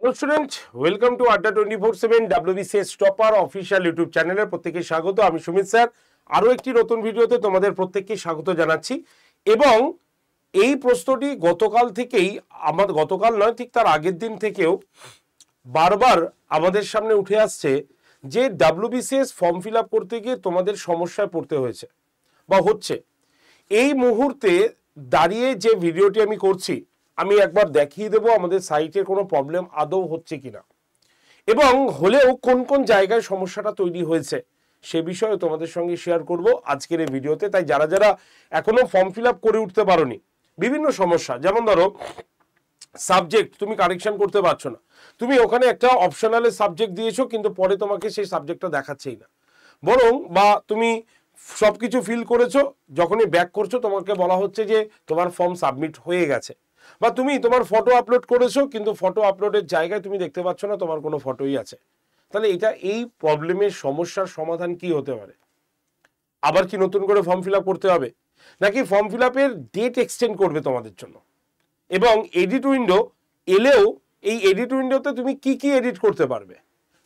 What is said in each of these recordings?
Hello student, welcome to আড্ডা 24/7 WBCS topper official YouTube চ্যানেলের প্রত্যেককে স্বাগত। আমি সুমিত স্যার আরও একটি নতুন ভিডিওতে তোমাদের প্রত্যেককে স্বাগত জানাচ্ছি। এবং এই প্রশ্নটি গতকাল থেকেই গতকাল নয়, ঠিক তার আগের দিন থেকেও বারবার আমাদের সামনে উঠে আসছে যে WBCS ফর্ম ফিল আপ করতে গিয়ে তোমাদের সমস্যায় পড়তে হয়েছে বা হচ্ছে। এই মুহূর্তে দাঁড়িয়ে যে ভিডিওটি আমি করছি, আমি একবার দেখিয়ে দেবো আমাদের সাইটের কোনো প্রবলেম আদৌ হচ্ছে কিনা, এবং হলেও কোন কোন জায়গায় সমস্যাটা তৈরি হয়েছে সে বিষয়ে তোমাদের সঙ্গে শেয়ার করব আজকের এই ভিডিওতে। তাই যারা যারা এখনো ফর্ম ফিল আপ করে উঠতে পারোনি, বিভিন্ন সমস্যা, যেমন ধরো সাবজেক্ট তুমি কারেকশন করতে পারছো না, তুমি ওখানে একটা অপশনালের সাবজেক্ট দিয়েছো কিন্তু পরে তোমাকে সেই সাবজেক্টটা দেখাচ্ছেই না, বরং বা তুমি সবকিছু ফিল করেছো, যখনই ব্যাক করছো তোমাকে বলা হচ্ছে যে তোমার ফর্ম সাবমিট হয়ে গেছে, বা তুমি তোমার ফটো আপলোড করেছো কিন্তু ফটো আপলোডের জায়গায় তুমি দেখতে পাচ্ছ না তোমার কোনো ফটোই আছে। তাহলে এই প্রবলেমের সমস্যার সমাধান কি হতে পারে? আবার কি নতুন করে ফর্ম ফিল আপ করতে হবে, নাকি ফর্ম ফিল আপের ডেট এক্সটেন্ড করবে তোমাদের জন্য? এবং এডিট উইন্ডো এলেও এই এডিট উইন্ডোতে তুমি কি কি এডিট করতে পারবে,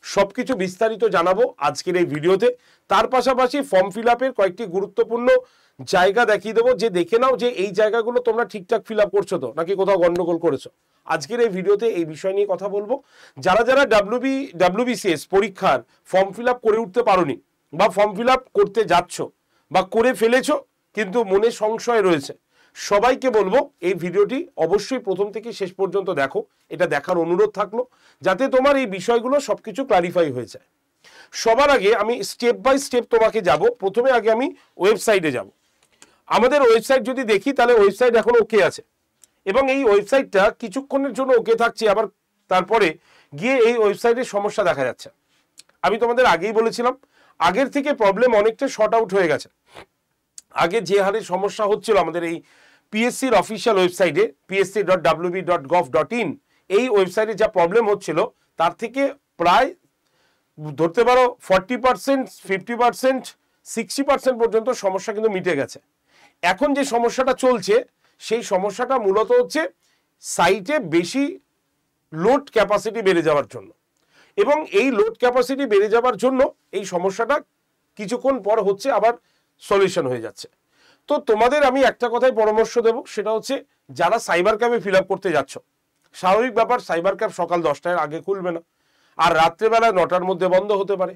সবকিছু বিস্তারিত জানাবো আজকের এই ভিডিওতে। তার পাশাপাশি ফর্ম ফিল আপের কয়েকটি গুরুত্বপূর্ণ জায়গা দেখিয়ে দেবো, যে দেখে নাও যে এই জায়গাগুলো তোমরা ঠিকঠাক ফিল আপ করছো তো, নাকি কোথাও গন্ডগোল করেছো। আজকের এই ভিডিওতে এই বিষয় নিয়ে কথা বলবো। যারা যারা WBCS পরীক্ষার ফর্ম ফিল আপ করে উঠতে পারোনি, বা ফর্ম ফিল আপ করতে যাচ্ছ বা করে ফেলেছো কিন্তু মনে সংশয় রয়েছে, সবাইকে বলবো এই ভিডিওটি অবশ্যই প্রথম থেকে শেষ পর্যন্ত দেখো। এটা দেখার অনুরোধ থাকলো যাতে তোমার এই বিষয়গুলো সবকিছু ক্লারিফাই হয়ে যায়। সবার আগে আমি স্টেপ বাই স্টেপ তোমাকে যাব। প্রথমে আগে আমি ওয়েবসাইটে যাব। আমাদের ওয়েবসাইট যদি দেখি তাহলে ওয়েবসাইট এখন ওকে আছে, এবং এই ওয়েবসাইটটা কিছুক্ষণের জন্য ওকে থাকছে, আবার তারপরে গিয়ে এই ওয়েবসাইটের সমস্যা দেখা যাচ্ছে। আমি তোমাদের আগেই বলেছিলাম আগের থেকে প্রবলেম অনেকটা শর্ট আউট হয়ে গেছে। আগে যে হারে সমস্যা হচ্ছিল আমাদের এই পিএসসির অফিসিয়াল ওয়েবসাইটে psc.wb.gov.in, এই ওয়েবসাইটে যা প্রবলেম হচ্ছিল তার থেকে প্রায় ধরতে পারো 40%, 50%, 60% পর্যন্ত সমস্যা কিন্তু মিটে গেছে। এখন যে সমস্যাটা চলছে সেই সমস্যাটা মূলত হচ্ছে সাইটে বেশি লোড ক্যাপাসিটি বেড়ে যাওয়ার জন্য, এবং এই লোড ক্যাপাসিটি বেড়ে যাওয়ার জন্য এই সমস্যাটা কিছুক্ষণ পর হচ্ছে আবার সলিউশন হয়ে যাচ্ছে। তো তোমাদের আমি একটা কথাই পরামর্শ দেব, সেটা হচ্ছে যারা সাইবার ক্যাফে ফিল আপ করতে যাচ্ছ, স্বাভাবিক ব্যাপার সাইবার ক্যাফ সকাল 10টার আগে খুলবে না, আর রাত্রেবেলা 9টার মধ্যে বন্ধ হতে পারে।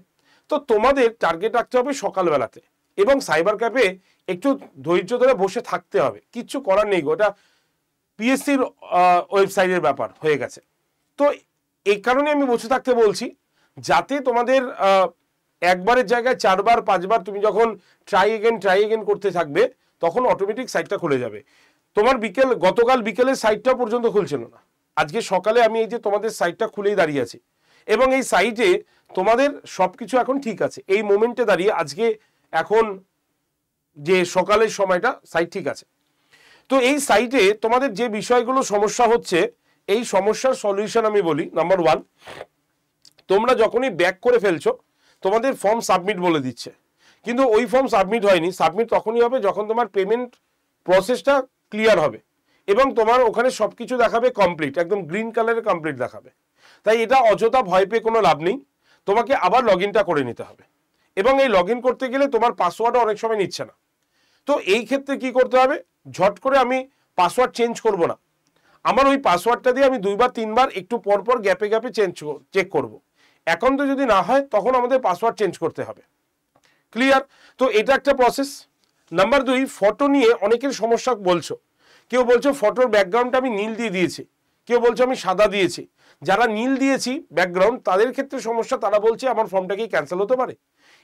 তো তোমাদের টার্গেট রাখতে হবে সকালবেলাতে, এবং সাইবার ক্যাফে একটু ধৈর্য ধরে বসে থাকতে হবে, কিচ্ছু করার নেই গো, ওটা পিএসসির ওয়েবসাইটের ব্যাপার হয়ে গেছে। তো এই কারণে আমি বসে থাকতে বলছি, যাতে তোমাদের একবারের জায়গায় 4বার 5বার তুমি যখন ট্রাই এগেন করতে থাকবে তখন অটোমেটিক সাইটটা খুলে যাবে। তোমার গতকাল বিকেলের সাইটটা পর্যন্ত খুলছিল না, আজকে সকালে আমি এই যে তোমাদের সাইটটা খুলেই দাঁড়িয়ে আছি, এবং এই সাইটে তোমাদের সবকিছু এখন ঠিক আছে। এই মোমেন্টে দাঁড়িয়ে আজকে এখন যে সকালের সময়টা সাইট ঠিক আছে। তো এই সাইটে তোমাদের যে বিষয়গুলো সমস্যা হচ্ছে, এই সমস্যার সলিউশন আমি বলি। নাম্বার 1, তোমরা যখনই ব্যাক করে ফেলছো তোমাদের ফর্ম সাবমিট বলে দিচ্ছে, কিন্তু ওই ফর্ম সাবমিট হয়নি। সাবমিট তখনই হবে যখন তোমার পেমেন্ট প্রসেসটা ক্লিয়ার হবে এবং তোমার ওখানে সবকিছু দেখাবে কমপ্লিট, একদম গ্রিন কালারে কমপ্লিট দেখাবে। তাই এটা অযথা ভয় পেয়ে কোনো লাভ নেই, তোমাকে আবার লগ ইনটা করে নিতে হবে, এবং এই লগ ইন করতে গেলে তোমার পাসওয়ার্ডও অনেক সময় নিচ্ছে না। তো এই ক্ষেত্রে কি করতে হবে, ঝট করে আমি পাসওয়ার্ড চেঞ্জ করব না, আমার ওই পাসওয়ার্ডটা দিয়ে আমি 2বার 3বার একটু পরপর গ্যাপে চেক করব। এখন তো যদি না হয় তখন আমাদের পাসওয়ার্ড চেঞ্জ করতে হবে। ক্লিয়ার? তো এটা একটা প্রসেস। নাম্বার 2, ফটো নিয়ে অনেকের সমস্যা বলছো। কেউ বলছো ফটোর ব্যাকগ্রাউন্ডটা আমি নীল দিয়ে দিয়েছি, কেউ বলছো আমি সাদা দিয়েছি। যারা নীল দিয়েছি ব্যাকগ্রাউন্ড, তাদের ক্ষেত্রে সমস্যা, তারা বলছে আমার ফর্মটা কি ক্যান্সেল হতে পারে।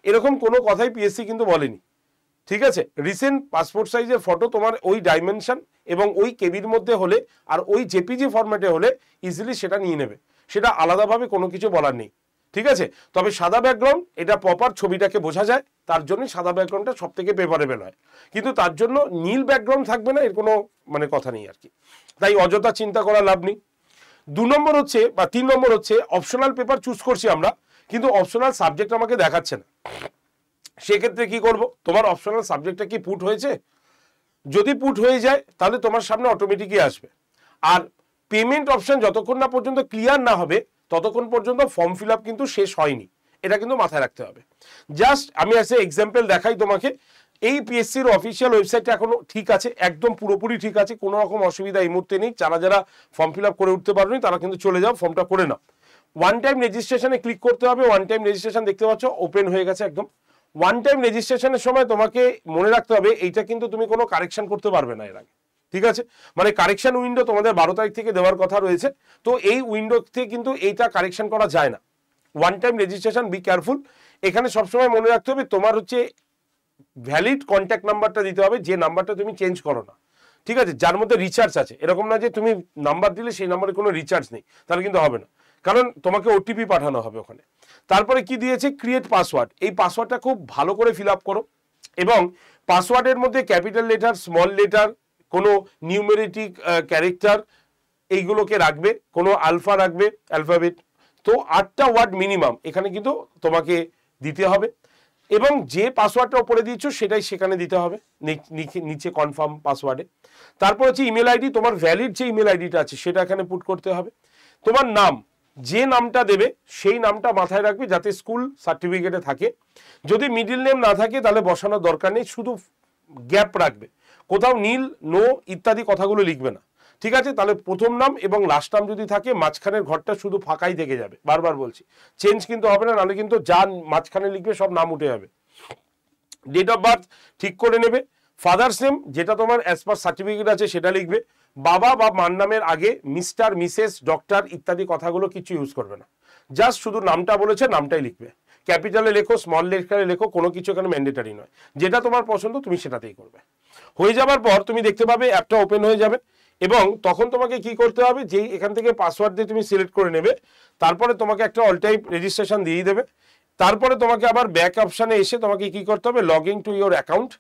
এরকম কোনো কথাই পিএসসি কিন্তু বলেনি। ঠিক আছে, রিসেন্ট পাসপোর্ট সাইজের ফটো তোমার ওই ডাইমেনশন এবং ওই কেবির মধ্যে হলে আর ওই জেপিজি ফরম্যাটে হলে ইজিলি সেটা নিয়ে নেবে, সেটা আলাদাভাবে কোনো কিছু বলার নেই। ঠিক আছে, তবে সাদা ব্যাকগ্রাউন্ড এটা প্রপার ছবিটাকে বোঝা যায়, তার জন্য সাদা ব্যাকগ্রাউন্ডটা সব থেকে প্রেফারেবল হয়, কিন্তু তার জন্য নীল ব্যাকগ্রাউন্ড থাকবে না এর কোনো কথা নেই আর কি। তাই অযথা চিন্তা করার লাভ নেই। 2 নম্বর হচ্ছে বা 3 নম্বর হচ্ছে অপশনাল পেপার চুজ করছি আমরা, কিন্তু অপশনাল সাবজেক্ট আমাকে দেখাচ্ছে না। সেক্ষেত্রে কি করব, তোমার অপশনাল সাবজেক্টটা কি পুট হয়েছে? যদি পুট হয়ে যায় তাহলে তোমার সামনে অটোমেটিকই আসবে। আর পেমেন্ট অপশন যতক্ষণ না পর্যন্ত ক্লিয়ার না হবে ততক্ষণ পর্যন্ত ফর্ম ফিল আপ কিন্তু শেষ হয়নি, এটা কিন্তু মাথায় রাখতে হবে। জাস্ট আমি এসে এক্সাম্পল দেখাই তোমাকে। এই পিএসসির অফিসিয়াল ওয়েবসাইটটা এখনো ঠিক আছে, একদম পুরোপুরি ঠিক আছে, কোনো রকম অসুবিধা এই মুহূর্তে নেই। যারা যারা ফর্ম ফিল আপ করে উঠতে পারোনি তারা কিন্তু চলে যাও, ফর্মটা করে নাও। ওয়ান টাইম রেজিস্ট্রেশনে ক্লিক করতে হবে। ওয়ান টাইম রেজিস্ট্রেশন দেখতে পাচ্ছ ওপেন হয়ে গেছে একদম। ওয়ান টাইম রেজিস্ট্রেশনের সময় তোমাকে মনে রাখতে হবে এইটা কিন্তু তুমি কোনো কারেকশন করতে পারবে না এর আগে, ঠিক আছে? মানে কারেকশন উইন্ডো তোমাদের 12 তারিখ থেকে দেওয়ার কথা রয়েছে, তো এই উইন্ডোতে কিন্তু এইটা কারেকশন করা যায় না। One time registration, be careful. এখানে সবসময় মনে রাখতে হবে তোমার হচ্ছে ভ্যালিড কন্ট্যাক্ট নাম্বারটা দিতে হবে, যে নাম্বারটা তুমি চেঞ্জ করো না, ঠিক আছে? যার মধ্যে রিচার্জ আছে, এরকম না যে তুমি নাম্বার দিলে সেই নাম্বারে কোনো রিচার্জ নেই, তাহলে কিন্তু হবে না, কারণ তোমাকে ওটিপি পাঠানো হবে ওখানে। তারপরে কি দিয়েছে, ক্রিয়েট পাসওয়ার্ড। এই পাসওয়ার্ডটা খুব ভালো করে ফিল আপ করো, এবং পাসওয়ার্ডের মধ্যে ক্যাপিটাল লেটার, স্মল লেটার, কোনো নিউমেরিটিক ক্যারেক্টার এইগুলোকে রাখবে, কোনো আলফা রাখবে, অ্যালফাবেট। তো 8টা ওয়ার্ড মিনিমাম এখানে কিন্তু তোমাকে দিতে হবে, এবং যে পাসওয়ার্ডটা উপরে দিচ্ছ সেটাই সেখানে দিতে হবে নিচে কনফার্ম পাসওয়ার্ডে। তারপর হচ্ছে ইমেল আইডি, তোমার ভ্যালিড যে ইমেল আইডিটা আছে সেটা এখানে পুট করতে হবে। তোমার নাম, যে নামটা দেবে সেই নামটা মাথায় রাখবে যাতে স্কুল সার্টিফিকেটে থাকে। যদি মিডিল নেম না থাকে তাহলে বসানোর দরকার নেই, শুধু গ্যাপ রাখবে, কোথাও নীল, নো ইত্যাদি কথাগুলো লিখবে না, ঠিক আছে? তাহলে প্রথম নাম এবং লাস্ট নাম যদি থাকে মাঝখানের ঘরটা শুধু ফাঁকাই থেকে যাবে, বারবার বলছি, চেঞ্জ কিন্তু হবে না, নাহলে কিন্তু যা মাঝখানে লিখবে সব নাম উঠে যাবে। ডেট অফ বার্থ ঠিক করে নেবে। ফাদার্স নেম যেটা তোমার অ্যাজ পার সার্টিফিকেট আছে সেটা লিখবে। বাবা বা মার নামের আগে মিস্টার, মিসেস, ডক্টর ইত্যাদি কথাগুলো কিছু ইউজ করবে না, জাস্ট শুধু নামটা বলেছে নামটাই লিখবে। ক্যাপিটালে লেখো, স্মল লেটারে লেখো, কোনো কিছু এখানে ম্যান্ডেটারি নয়, যেটা তোমার পছন্দ তুমি সেটাতেই করবে। হয়ে যাবার পর তুমি দেখতে পাবে অ্যাপটা ওপেন হয়ে যাবে, এবং তখন তোমাকে কি করতে হবে, যেই এখান থেকে পাসওয়ার্ড দিয়ে তুমি সিলেক্ট করে নেবে, তারপরে তোমাকে একটা অল টাইপ রেজিস্ট্রেশন দিয়ে দেবে। তারপরে তোমাকে আবার ব্যাক অপশানে এসে তোমাকে কি করতে হবে, log in to your account.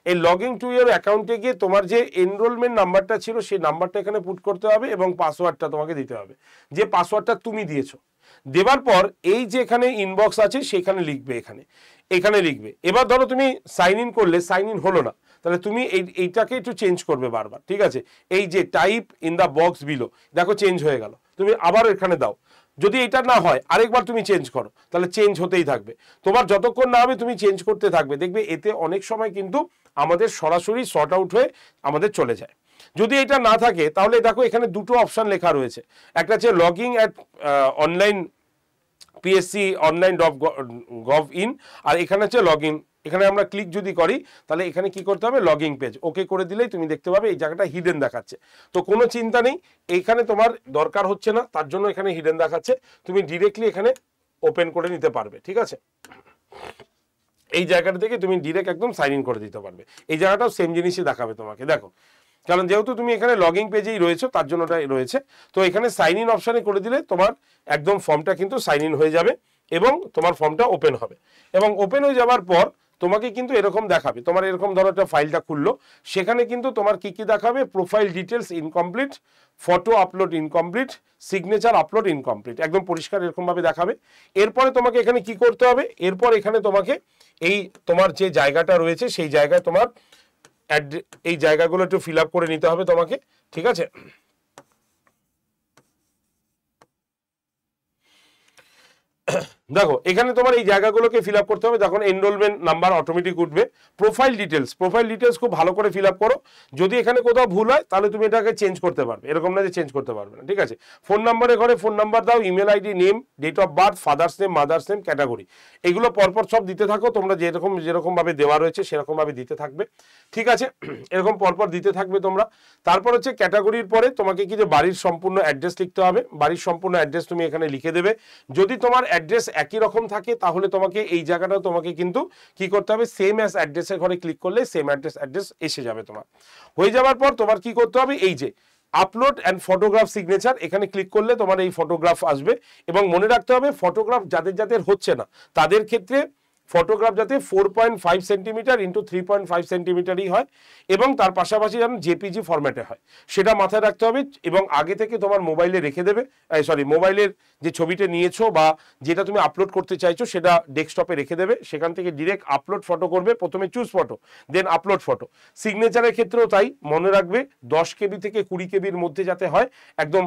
এই লগ ইন টু ইয়োর অ্যাকাউন্টে গিয়ে তোমার যে এনরোলমেন্ট নাম্বারটা ছিল সেই নাম্বারটা এখানে পুট করতে হবে, এবং পাসওয়ার্ডটা তোমাকে দিতে হবে, যে পাসওয়ার্ডটা তুমি দিয়েছো। দেওয়ার পর এই যে এখানে ইনবক্স আছে সেখানে লিখবে, এখানে লিখবে। এবার ধরো তুমি সাইন ইন করলে, সাইন ইন হলো না, তাহলে তুমি এইটাকে একটু চেঞ্জ করবে বারবার, ঠিক আছে? এই যে type in the box below, দেখো চেঞ্জ হয়ে গেল, তুমি আবার এখানে দাও। যদি এটা না হয় আরেকবার তুমি চেঞ্জ করো, তাহলে চেঞ্জ হতেই থাকবে। তোমার যতক্ষণ না হবে তুমি চেঞ্জ করতে থাকবে, দেখবে এতে অনেক সময় কিন্তু আমাদের সরাসরি সর্ট আউট হয়ে আমাদের চলে যায়। যদি এটা না থাকে তাহলে দেখো এখানে দুটো অপশন লেখা রয়েছে, একটা হচ্ছে login at online PSC online gov in, আর এখানে হচ্ছে লগ ইন। এখানে আমরা ক্লিক যদি করি তাহলে এখানে কি করতে হবে, লগিং পেজ, ওকে করে দিলেই তুমি দেখতে পাবে এই জায়গাটা হিডেন দেখাচ্ছে। তো কোনো চিন্তা নেই, এইখানে তোমার দরকার হচ্ছে না, তার জন্য এখানে হিডেন দেখাচ্ছে, তুমি ডিরেক্টলি এখানে ওপেন করে নিতে পারবে, ঠিক আছে? এই জায়গাটা থেকে তুমি ডিরেক্ট একদম সাইন ইন করে দিতে পারবে। এই জায়গাটাও সেম জিনিসই দেখাবে তোমাকে, দেখো, কারণ যেহেতু তুমি এখানে লগিং পেজেই রয়েছে তার জন্য ওটা রয়েছে। তো এখানে সাইন ইন অপশানে করে দিলে তোমার একদম ফর্মটা কিন্তু সাইন ইন হয়ে যাবে, এবং তোমার ফর্মটা ওপেন হবে। এবং ওপেন হয়ে যাওয়ার পর তোমাকে কিন্তু এরকম দেখাবে, তোমার এরকম ধরো একটা ফাইলটা খুললো, সেখানে কিন্তু তোমার কি কি দেখাবে, profile details incomplete, photo upload incomplete, signature upload incomplete, একদম পরিষ্কার এরকমভাবে দেখাবে। এরপরে তোমাকে এখানে কি করতে হবে, এরপর এখানে তোমাকে এই তোমার যে জায়গাটা রয়েছে সেই জায়গায় তোমার এই জায়গাগুলো একটু ফিল আপ করে নিতে হবে তোমাকে, ঠিক আছে? দেখো এখানে তোমার এই জায়গাগুলোকে ফিল আপ করতে হবে, যখন এনরোলমেন্ট নাম্বার অটোমেটিক উঠবে। প্রোফাইল ডিটেলস খুব ভালো করে ফিল আপ করো, যদি এখানে কোথাও ভুল হয় তাহলে তুমি এটাকে চেঞ্জ করতে পারবে, এরকম না যে চেঞ্জ করতে পারবে না, ঠিক আছে? ফোন নাম্বারে ঘরে ফোন নাম্বার দাও, email ID, name, date of birth, father's name, mother's name, category, এগুলো পরপর সব দিতে থাকো, তোমরা যেরকম ভাবে দেওয়া রয়েছে সেরকম ভাবে দিতে থাকবে, ঠিক আছে? এরকম পরপর দিতে থাকবে তোমরা। তারপর হচ্ছে ক্যাটাগরির পরে তোমাকে কি যে বাড়ির সম্পূর্ণ অ্যাড্রেস লিখতে হবে, বাড়ির সম্পূর্ণ অ্যাড্রেস তুমি এখানে লিখে দেবে। যদি তোমার অ্যাড্রেস একই রকম থাকে তাহলে তোমাকে এই জায়গাটা তোমাকে কিন্তু কি করতে হবে, সেম অ্যাজ অ্যাড্রেসের ঘরে ক্লিক করলে সেম অ্যাড্রেস এসে যাবে তোমার। হয়ে যাওয়ার পর তোমার কি করতে হবে, এই যে আপলোড অ্যান্ড ফটোগ্রাফ সিগনেচার, এখানে ক্লিক করলে তোমার এই ফটোগ্রাফ আসবে। এবং মনে রাখতে হবে ফটোগ্রাফ যাদের হচ্ছে না তাদের ক্ষেত্রে ফটোগ্রাফ যাতে 4.5 সেন্টিমিটার ইন্টু 3.5 সেন্টিমিটারই হয় এবং তার পাশাপাশি যেন জেপিজি ফরম্যাটে হয় সেটা মাথায় রাখতে হবে। এবং আগে থেকে তোমার মোবাইলে রেখে দেবে, মোবাইলের যে ছবিটা নিয়েছো বা যেটা তুমি আপলোড করতে চাইছো সেটা ডেস্কটপে রেখে দেবে, সেখান থেকে ডিরেক্ট আপলোড ফটো করবে, প্রথমে choose photo then upload photo. সিগনেচারের ক্ষেত্রেও তাই, মনে রাখবে 10 কেবি থেকে 20 কেবির মধ্যে যাতে হয় একদম।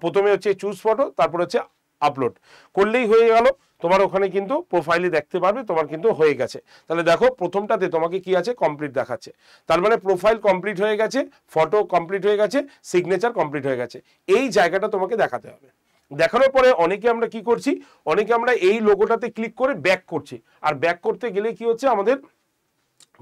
প্রথমে হচ্ছে চুজ ফটো, তারপর হচ্ছে আপলোড করলেই হয়ে গেল। তোমার ওখানে কিন্তু প্রোফাইলে দেখতে পারবে তোমার কিন্তু হয়ে গেছে। তাহলে দেখো প্রথমটাতে তোমাকে কি আছে, কমপ্লিট দেখাচ্ছে, তার মানে প্রোফাইল কমপ্লিট হয়ে গেছে, ফটো কমপ্লিট হয়ে গেছে, সিগনেচার কমপ্লিট হয়ে গেছে। এই জায়গাটা তোমাকে দেখাতে হবে। দেখানোর পরে অনেকে আমরা কি করছি, অনেকে আমরা এই লোগোটাতে ক্লিক করে ব্যাক করছি, আর ব্যাক করতে গেলে কি হচ্ছে আমাদের,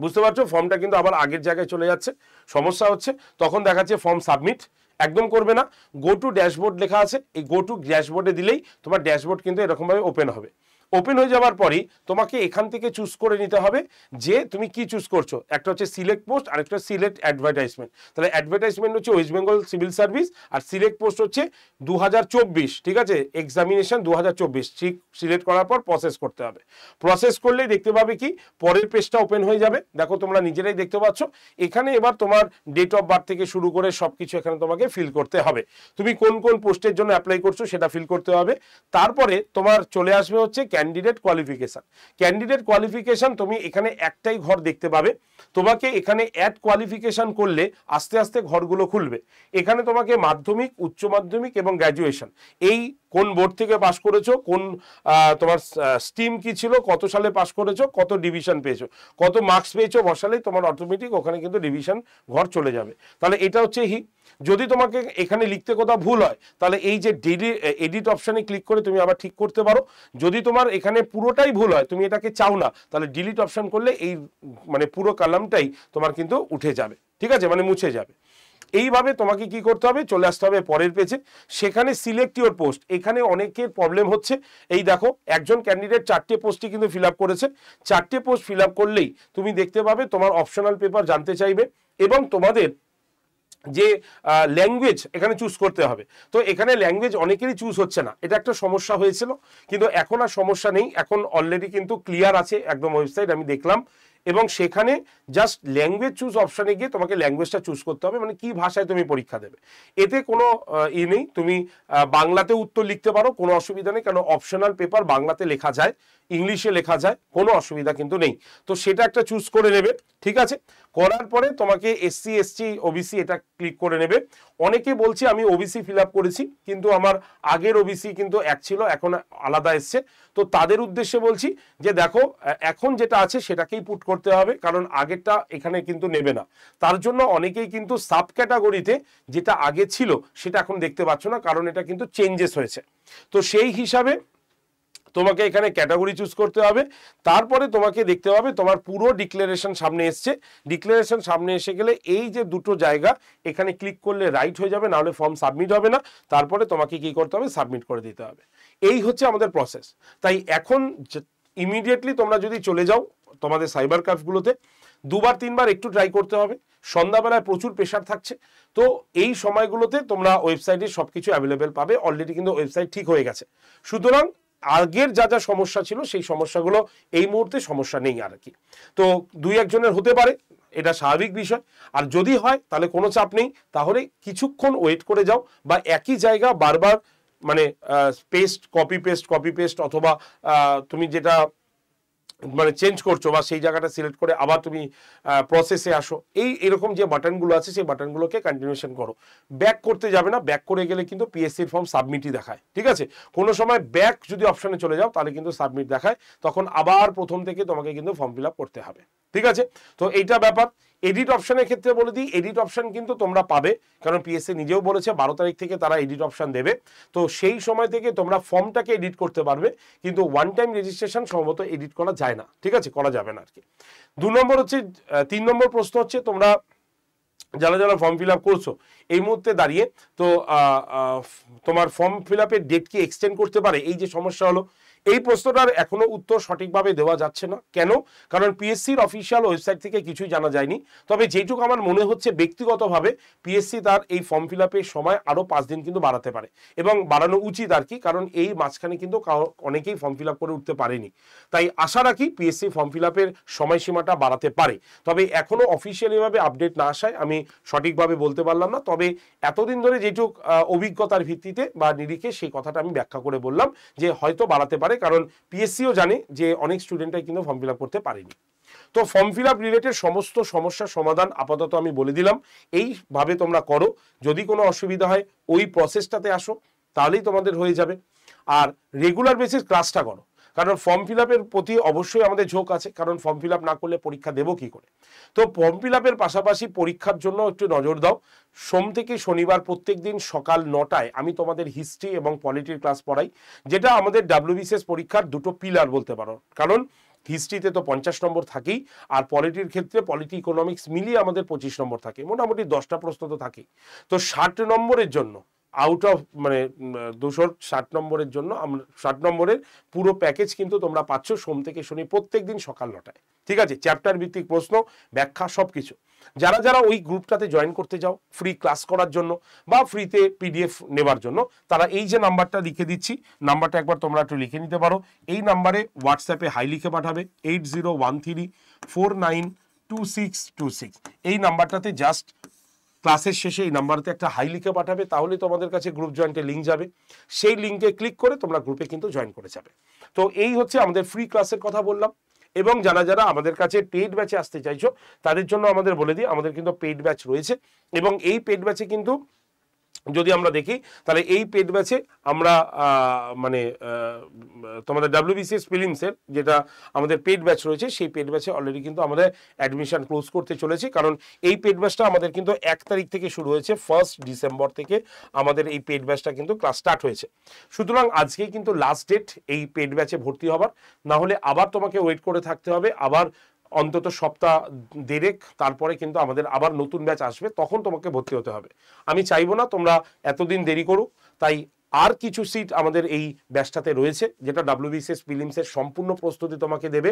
বুঝতে পারছো, ফর্মটা কিন্তু আবার আগের জায়গায় চলে যাচ্ছে, সমস্যা হচ্ছে। তখন দেখাচ্ছে ফর্ম সাবমিট, একদম করবে না। গো টু ড্যাশবোর্ড লেখা আছে, এই গো টু ড্যাশবোর্ডে দিলেই তোমার ড্যাশবোর্ড কিন্তু এরকমভাবে ওপেন হবে। ওপেন হয়ে যাওয়ার পরেই তোমাকে এখান থেকে চুজ করে নিতে হবে যে তুমি কি চুজ করছো। একটা হচ্ছে সিলেক্ট পোস্ট আর একটা সিলেক্ট অ্যাডভার্টাইজমেন্ট। তাহলে অ্যাডভার্টাইজমেন্ট হচ্ছে ওয়েস্ট বেঙ্গল সিভিল সার্ভিস, আর সিলেক্ট পোস্ট হচ্ছে 2024, ঠিক আছে, এক্সামিনেশন 2024। ঠিক সিলেক্ট করার পর প্রসেস করতে হবে। প্রসেস করলেই দেখতে পাবে কি পরের পেজটা ওপেন হয়ে যাবে। দেখো তোমরা নিজেরাই দেখতে পাচ্ছ এখানে। এবার তোমার ডেট অফ বার্থ থেকে শুরু করে সবকিছু এখানে তোমাকে ফিল করতে হবে। তুমি কোন কোন পোস্টের জন্য অ্যাপ্লাই করছো সেটা ফিল করতে হবে। তারপরে তোমার চলে আসবে হচ্ছে ক্যান্ডিডেট কোয়ালিফিকেশন। ক্যান্ডিডেট কোয়ালিফিকেশন তুমি এখানে একটাই ঘর দেখতে পাবে। তোমাকে এখানে অ্যাড কোয়ালিফিকেশন করলে আস্তে আস্তে ঘরগুলো খুলবে। এখানে তোমাকে মাধ্যমিক, উচ্চ মাধ্যমিক এবং গ্র্যাজুয়েশন, এই কোন বোর্ড থেকে পাস করেছো, কোন তোমার স্ট্রিম কি ছিল, কত সালে পাস করেছো, কত ডিভিশন পেয়েছো, কত মার্কস পেয়েছো বসালেই তোমার অটোমেটিক ওখানে কিন্তু ডিভিশন ঘর চলে যাবে। তাহলে এটা হচ্ছে যদি তোমাকে এখানে লিখতে কোথাও ভুল হয় তাহলে এই যে এডিট অপশানে ক্লিক করে তুমি আবার ঠিক করতে পারো। যদি তোমার এখানে পুরোটাই ভুল হয়, তুমি এটাকে চাও না, তাহলে ডিলিট অপশান করলে এই মানে পুরো কলামটাই তোমার কিন্তু উঠে যাবে, ঠিক আছে, মানে মুছে যাবে। এইভাবে তোমাকে কি করতে হবে, চলে আসতে হবে পরের পেজে। সেখানে সিলেক্ট ইউর পোস্ট, এখানে অনেকের প্রবলেম হচ্ছে। এই দেখো একজন ক্যান্ডিডেট 4টে পোস্টই কিন্তু ফিল আপ করেছে। 4টে পোস্ট ফিল আপ করলেই তুমি দেখতে পাবে তোমার অপশনাল পেপার জানতে চাইবে এবং তোমাদের যে ল্যাঙ্গুয়েজ এখানে চুজ করতে হবে। তো এখানে ল্যাঙ্গুয়েজ অনেকেরই চুজ হচ্ছে না, এটা একটা সমস্যা হয়েছিল, কিন্তু এখন আর সমস্যা নেই। এখন অলরেডি কিন্তু ক্লিয়ার আছে একদম ওয়েবসাইট, আমি দেখলাম। এবং সেখানে জাস্ট ল্যাঙ্গুয়েজ চুজ অপশানে গিয়ে তোমাকে ল্যাঙ্গুয়েজটা চুজ করতে হবে, মানে কি ভাষায় তুমি পরীক্ষা দেবে। এতে কোনো নেই, তুমি বাংলাতে উত্তর লিখতে পারো, কোনো অসুবিধা নেই, কারণ অপশনাল পেপার বাংলাতে লেখা যায়, ইংলিশে লেখা যায়, কোনো অসুবিধা কিন্তু নেই। তো সেটা একটা চুজ করে নেবে, ঠিক আছে। করার পরে তোমাকে এসসি, এসটি, ওবিসি এটা ক্লিক করে নেবে। অনেকে বলছে আমি ওবিসি ফিল আপ করেছি, কিন্তু আমার আগের ওবিসি কিন্তু এক ছিল, এখন আলাদা এসছে। তো তাদের উদ্দেশ্যে বলছি যে দেখো এখন যেটা আছে সেটাকেই পুট করতে হবে, কারণ আগেরটা এখানে কিন্তু নেবে না। তার জন্য অনেকেই কিন্তু সাব ক্যাটাগরিতে যেটা আগে ছিল সেটা এখন দেখতে পাচ্ছ না, কারণ এটা কিন্তু চেঞ্জেস হয়েছে। তো সেই হিসাবে তোমাকে এখানে ক্যাটাগরি চুজ করতে হবে। তারপরে তোমাকে দেখতে হবে তোমার পুরো ডিক্লারেশন সামনে এসছে। ডিক্লারেশন সামনে এসে গেলে এই যে দুটো জায়গা এখানে ক্লিক করলে রাইট হয়ে যাবে, নাহলে ফর্ম সাবমিট হবে না। তারপরে তোমাকে কি করতে হবে, সাবমিট করে দিতে হবে। এই হচ্ছে আমাদের প্রসেস। তাই এখন ইমিডিয়েটলি তোমরা যদি চলে যাও তোমাদের সাইবার ক্যাফগুলোতে, 2বার 3বার একটু ট্রাই করতে হবে। সন্ধ্যাবেলায় প্রচুর প্রেশার থাকছে, তো এই সময়গুলোতে তোমরা ওয়েবসাইটে সবকিছু অ্যাভেলেবেল পাবে। অলরেডি কিন্তু ওয়েবসাইট ঠিক হয়ে গেছে, সুতরাং আগের যা যা সমস্যা ছিল সেই সমস্যাগুলো এই মুহূর্তে সমস্যা নেই আর কি। তো 2-1 জনের হতে পারে, এটা স্বাভাবিক বিষয়। আর যদি হয় তাহলে কোনো চাপ নেই, তাহলে কিছুক্ষণ ওয়েট করে যাও, বা একই জায়গা বারবার মানে কপি পেস্ট অথবা তুমি যেটা মানে চেঞ্জ করছো বা সেই জায়গাটা সিলেক্ট করে আবার তুমি প্রসেসে আসো, এরকম যে বাটনগুলো আছে সেই বাটনগুলোকে কন্টিনিউশন করো। ব্যাক করতে যাবে না, ব্যাক করে গেলে কিন্তু পিএসসির ফর্ম সাবমিটই দেখায়, ঠিক আছে। কোনো সময় ব্যাক যদি অপশানে চলে যাও তাহলে কিন্তু সাবমিট দেখায়, তখন আবার প্রথম থেকে তোমাকে কিন্তু ফর্ম ফিল আপ করতে হবে, ঠিক আছে। তো এইটা ব্যাপার। এডিট অপশানের ক্ষেত্রে বলে দিই, এডিট অপশান কিন্তু তোমরা পাবে, কারণ পিএসসি নিজেও বলেছে 12 তারিখ থেকে তারা এডিট অপশান দেবে। তো সেই সময় থেকে তোমরা ফর্মটাকে এডিট করতে পারবে, কিন্তু ওয়ান টাইম রেজিস্ট্রেশন সম্ভবত এডিট করা যায় না, ঠিক আছে, করা যাবে না আর কি। 2 নম্বর হচ্ছে 3 নম্বর প্রশ্ন হচ্ছে তোমরা যারা যারা ফর্ম ফিল আপ করছো এই মুহূর্তে দাঁড়িয়ে তো তোমার ফর্ম ফিল আপের ডেট কি এক্সটেন্ড করতে পারে, এই যে সমস্যা হলো, এই প্রশ্নটার এখনো উত্তর সঠিকভাবে দেওয়া যাচ্ছে না। কেন? কারণ পিএসসির অফিসিয়াল ওয়েবসাইট থেকে কিছুই জানা যায়নি। তবে যেটুকু আমার মনে হচ্ছে ব্যক্তিগতভাবে পিএসসি তার এই ফর্ম ফিল আপের সময় আরও 5 দিন কিন্তু বাড়াতে পারে, এবং বাড়ানো উচিত আর কি, কারণ এই মাঝখানে কিন্তু অনেকেই ফর্ম ফিল আপ করে উঠতে পারেনি। তাই আশা রাখি পিএসসি ফর্ম ফিল আপের সময়সীমাটা বাড়াতে পারে। তবে এখনও অফিসিয়ালিভাবে আপডেট না আসায় আমি সঠিকভাবে বলতে পারলাম না। তবে এতদিন ধরে যেটুক অভিজ্ঞতার ভিত্তিতে বা নিরিখে সেই কথাটা আমি ব্যাখ্যা করে বললাম যে হয়তো বাড়াতে পারে, কারণ পিএসসিও জানে যে অনেক স্টুডেন্টরাই কিন্তু ফর্ম ফিল আপ করতে পারেনি। তো ফর্ম ফিল আপ রিলেটেড সমস্ত সমস্যার সমাধান আপাতত আমি বলে দিলাম, এইভাবে তোমরা করো। যদি কোনো অসুবিধা হয় ওই প্রসেসটাতে আসো, তাহলেই তোমাদের হয়ে যাবে। আর রেগুলার বেসিস ক্লাসটা করো, কারণ ফর্ম ফিল আপের প্রতি অবশ্যই আমাদের ঝোঁক আছে, কারণ ফর্ম ফিল আপ না করলে পরীক্ষা দেবো কি করে। তো ফর্ম ফিল আপের পাশাপাশি পরীক্ষার জন্য একটু নজর দাও। সোম থেকে শনিবার প্রত্যেক দিন সকাল 9টায় আমি তোমাদের হিস্ট্রি এবং পলিটির ক্লাস পড়াই, যেটা আমাদের ডাব্লিউবিসিএস পরীক্ষার দুটো পিলার বলতে পারো। কারণ হিস্ট্রিতে তো 50 নম্বর থাকেই, আর পলিটির ক্ষেত্রে পলিটি ইকোনমিক্স মিলিয়ে আমাদের 25 নম্বর থাকে, মোটামুটি 10টা প্রশ্ন তো থাকেই। তো 60 নম্বরের জন্য আউট অফ 260 নম্বরের জন্য আমরা 60 নম্বরের পুরো প্যাকেজ কিন্তু তোমরা পাচ্ছ সোম থেকে শনি প্রত্যেক দিন সকাল 9টায়। ঠিক আছে, চ্যাপ্টার ভিত্তিক প্রশ্ন, ব্যাখ্যা, সবকিছু। যারা যারা ওই গ্রুপটাতে জয়েন করতে যাও ফ্রি ক্লাস করার জন্য বা ফ্রিতে পিডিএফ নেবার জন্য, তারা এই যে নাম্বারটা লিখে দিচ্ছি, নাম্বারটা একবার তোমরা একটু লিখে নিতে পারো। এই নাম্বারে হোয়াটসঅ্যাপে হাই লিখে পাঠাবে 8013492626। এই নাম্বারটাতে জাস্ট ক্লাসের শেষে এই নাম্বারতে একটা হাই লিখে পাঠাবে, তাহলে তোমাদের কাছে গ্রুপ জয়েন্টের লিঙ্ক যাবে। সেই লিঙ্কে ক্লিক করে তোমরা গ্রুপে কিন্তু জয়েন করে যাবে। তো এই হচ্ছে আমাদের ফ্রি ক্লাসের কথা বললাম। এবং যারা যারা আমাদের কাছে পেইড ব্যাচে আসতে চাইছো তাদের জন্য আমাদের বলে দিই, আমাদের কিন্তু পেইড ব্যাচ রয়েছে। এবং এই পেইড ব্যাচে কিন্তু যদি আমরা দেখি তাহলে এই পেইড ব্যাচে আমরা তোমাদের ডাব্লিউবিসিএস প্রিলিমসের যেটা আমাদের পেইড ব্যাচ রয়েছে, সেই পেইড ব্যাচে অলরেডি কিন্তু আমাদের অ্যাডমিশন ক্লোজ করতে চলেছি। কারণ এই পেইড ব্যাচটা আমাদের কিন্তু 1 তারিখ থেকে শুরু হয়েছে, 1 ডিসেম্বর থেকে আমাদের এই পেইড ব্যাচটা কিন্তু ক্লাস স্টার্ট হয়েছে। সুতরাং আজকেই কিন্তু লাস্ট ডেট এই পেইড ব্যাচে ভর্তি হবার, না হলে আবার তোমাকে ওয়েট করে থাকতে হবে, আবার অন্তত সপ্তাহ দেড়েক তারপরে কিন্তু আমাদের আবার নতুন ব্যাচ আসবে, তখন তোমাকে ভর্তি হতে হবে। আমি চাইবো না তোমরা এতদিন দেরি করো। তাই আর কিছু সিট আমাদের এই ব্যাচটাতে রয়েছে, যেটা ডাব্লিউবিসিএস প্রিলিমসের সম্পূর্ণ প্রস্তুতি তোমাকে দেবে।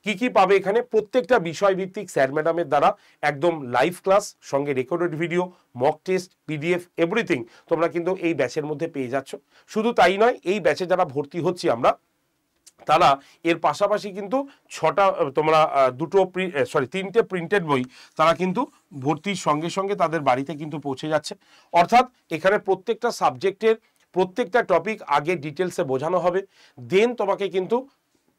কি কি পাবে এখানে? প্রত্যেকটা বিষয় ভিত্তিক স্যার ম্যাডামের দ্বারা একদম লাইভ ক্লাস, সঙ্গে recorded video, mock test, PDF, everything তোমরা কিন্তু এই ব্যাচের মধ্যে পেয়ে যাচ্ছ। শুধু তাই নয়, এই ব্যাচে যারা ভর্তি হচ্ছি আমরা, তারা এর পাশাপাশি কিন্তু তিনটে প্রিন্টেড বই তারা কিন্তু ভর্তির সঙ্গে সঙ্গে তাদের বাড়িতে কিন্তু পৌঁছে যাচ্ছে। অর্থাৎ এখানে প্রত্যেকটা সাবজেক্টের প্রত্যেকটা টপিক আগে ডিটেলসে বোঝানো হবে, দেন তোমাকে কিন্তু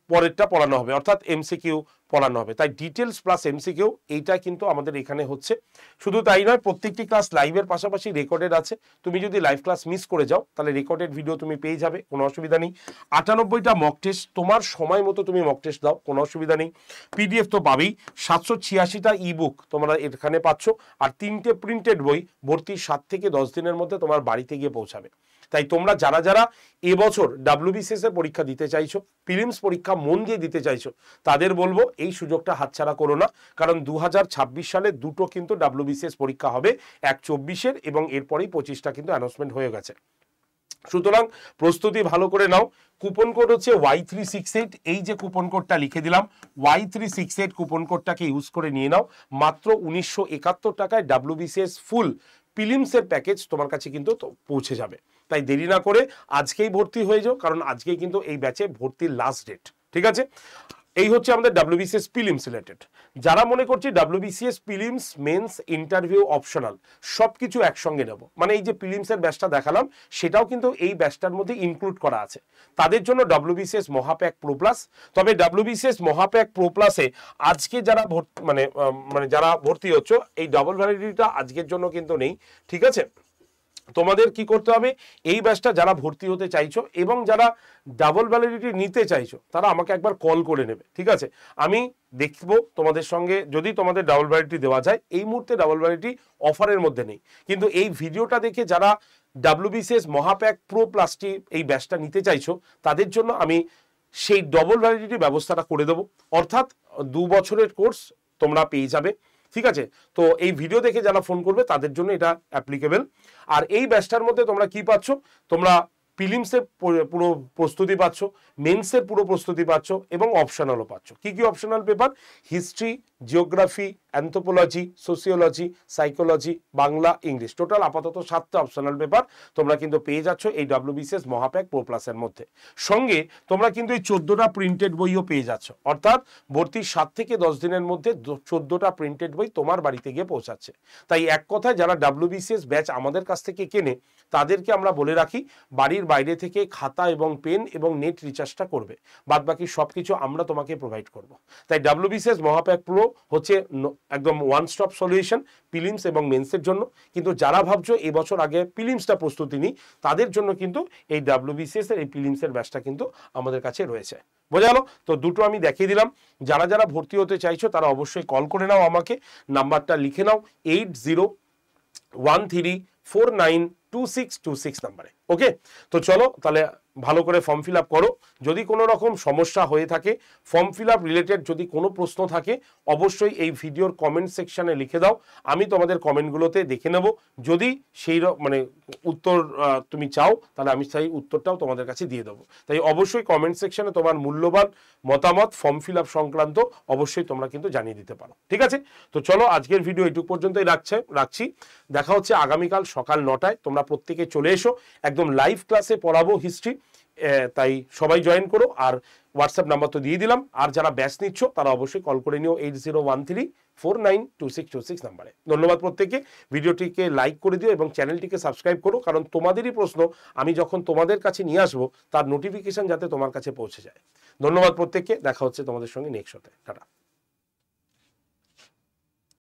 পরেরটা পড়ানো হবে, অর্থাৎ এমসিকিউ পড়ানো হবে। তাই ডিটেলস প্লাস এমসিকিউ এইটা কিন্তু আমাদের এখানে হচ্ছে। শুধু তাই নয়, প্রত্যেকটি ক্লাস লাইভের পাশাপাশি রেকর্ডেড আছে। তুমি যদি লাইভ ক্লাস মিস করে যাও তাহলে রেকর্ডেড ভিডিও তুমি পেয়ে যাবে, কোনো অসুবিধা নেই। 98টা মক টেস্ট, তোমার সময় মতো তুমি মক টেস্ট দাও, কোনো অসুবিধা নেই। পিডিএফ তো পাবেই, 786টা ইবুক তোমরা এখানে পাচ্ছ, আর 3টে প্রিন্টেড বই ভর্তির 7 থেকে 10 দিনের মধ্যে তোমার বাড়িতে গিয়ে পৌঁছাবে। তাই তোমরা যারা যারা এবছর ডাব্লিউবিসিএস এর পরীক্ষা দিতে চাইছো, প্রিলিমস পরীক্ষা মন দিয়ে দিতে চাইছো, তাদের বলবো এই সুযোগটা হাতছাড়া করো না। কারণ 2026 সালে দুটো কিন্তু ডাব্লিউবিসিএস পরীক্ষা হবে, এক 24-এর এবং এরপরেই 25টা কিন্তু অ্যানাউন্সমেন্ট হয়ে গেছে। সুতরাং প্রস্তুতি ভালো করে নাও। কুপন কোড হচ্ছে Y368, এই যে কুপন কোডটা লিখে দিলাম Y368 কুপন কোডটাকে ইউজ করে নিয়ে নাও। মাত্র 1971 টাকায় ডাব্লিউবিসিএস ফুল প্রিলিমসের প্যাকেজ তোমার কাছে কিন্তু পৌঁছে যাবে। তাই দেরি না করে আজকেই ভর্তি হয়ে যাও, কারণ আজকেই কিন্তু এই ব্যাচে ভর্তির লাস্ট ডেট। ঠিক আছে, এই হচ্ছে আমাদের ডাব্লিউবিসিএস প্রিলিমস রিলেটেড। যারা মনে করছে WBCS prelims men's interview optional সবকিছু একসঙ্গে নেব, মানে এই যে প্রিলিমসের ব্যাচটা দেখালাম সেটাও কিন্তু এই ব্যাচটার মধ্যে ইনক্লুড করা আছে, তাদের জন্য ডাব্লিউবিসিএস মহাপ্যাক প্রো প্লাস। তবে ডাব্লিউবিসিএস মহাপ্যাক প্রো প্লাসে আজকে যারা যারা ভর্তি হচ্ছে, এই ডাবল ভ্যালিডিটিটা আজকের জন্য কিন্তু নেই। ঠিক আছে, তোমাদের কি করতে হবে, এই ব্যাচটা যারা ভর্তি হতে চাইছো এবং যারা ডাবল ভ্যালিডিটি নিতে চাইছো, তারা আমাকে একবার কল করে নেবে। ঠিক আছে, আমি দেখবো তোমাদের সঙ্গে যদি তোমাদের ডাবল ভ্যালিডিটি দেওয়া যায়। এই মুহূর্তে ডাবল ভ্যালিডিটি অফারের মধ্যে নেই, কিন্তু এই ভিডিওটা দেখে যারা ডাব্লিউবিসিএস মহাপ্যাক প্রো প্লাসটি এই ব্যাচটা নিতে চাইছো, তাদের জন্য আমি সেই ডবল ভ্যালিডিটি ব্যবস্থাটা করে দেবো। অর্থাৎ 2 বছরের কোর্স তোমরা পেয়ে যাবে, ঠিক আছে, তো এই ভিডিও দেখে যারা ফোন করবে তাদের জন্য এটা অ্যাপ্লিকেবল। আর এই ব্যাচটার মধ্যে তোমরা কি পাচ্ছ, তোমরা প্রিলিমসের পুরো প্রস্তুতি পাচ্ছ, মেন্সের পুরো প্রস্তুতি পাচ্ছ এবং অপশনালও পাচ্ছ। কি কি optional paper? History, geography, anthropology, sociology, psychology, Bangla, English, total আপাতত 7টা অপশনাল পেপার তোমরা কিন্তু পেয়ে যাচ্ছ এই WBCS মহাপ্যাক প্রো প্লাসের মধ্যে। সঙ্গে তোমরা কিন্তু এই 14টা প্রিন্টেড বইও পেয়ে যাচ্ছ, অর্থাৎ ভর্তির 7 থেকে 10 দিনের মধ্যে 14টা প্রিন্টেড বই তোমার বাড়িতে গিয়ে পৌঁছাচ্ছে। তাই এক কথায় যারা WBCS ব্যাচ আমাদের কাছ থেকে কেনে তাদেরকে আমরা বলে রাখি বাড়ির বাইরে থেকে খাতা এবং পেন এবং নেট রিচার্জটা করবে, বাদ বাকি সবকিছু আমরা তোমাকে প্রোভাইড করব। তাই WBCS মহাপ্যাক প্রো হচ্ছে একদম ওয়ান স্টপ সলিউশন প্রিলিমস এবং মেন্সের জন্য। কিন্তু যারা ভাবছো এবছর আগে প্রিলিমসটা প্রস্তুতি নিই তাদের জন্য কিন্তু এই WBCS এর এই প্রিলিমসের ব্যাচটা কিন্তু আমাদের কাছে রয়েছে। বোঝা গেল? তো দুটো আমি দেখিয়ে দিলাম। যারা যারা ভর্তি হতে চাইছো তারা অবশ্যই কল করে নাও আমাকে, নাম্বারটা লিখে নাও 8013492626 নাম্বারে। ওকে, তো চলো তাহলে ভালো করে ফর্ম ফিল আপ করো। যদি কোনো রকম সমস্যা হয়ে থাকে, ফর্ম ফিল আপ রিলেটেড যদি কোনো প্রশ্ন থাকে, অবশ্যই এই ভিডিওর কমেন্ট সেকশনে লিখে দাও, আমি তোমাদের কমেন্টগুলোতে দেখে নেব। যদি সেই মানে উত্তর তুমি চাও তাহলে আমি সেই উত্তরটাও তোমাদের কাছে দিয়ে দেবো। তাই অবশ্যই কমেন্ট সেকশনে তোমার মূল্যবান মতামত ফর্ম ফিল আপ সংক্রান্ত অবশ্যই তোমরা কিন্তু জানিয়ে দিতে পারো। ঠিক আছে, তো চলো আজকের ভিডিও এইটুকু পর্যন্তই রাখছি। দেখা হচ্ছে আগামীকাল সকাল 9টায়। তোমরা প্রত্যেকে চলে এসো, একদম লাইভ ক্লাসে পড়াবো হিস্ট্রি, তাই সবাই জয়েন করো। আর হোয়াটসঅ্যাপ নাম্বার তো দিয়ে দিলাম, আর যারা ব্যাচ নিচ্ছ তারা অবশ্যই কল করে নিও 8013492626 নাম্বারে। ধন্যবাদ প্রত্যেককে। ভিডিওটিকে লাইক করে দিও এবং চ্যানেলটিকে সাবস্ক্রাইব করো, কারণ তোমাদেরই প্রশ্ন আমি যখন তোমাদের কাছে নিয়ে আসবো তার নোটিফিকেশন যাতে তোমার কাছে পৌঁছে যায়। ধন্যবাদ প্রত্যেককে, দেখা হচ্ছে তোমাদের সঙ্গে নেক্সট শোতে। টাটা।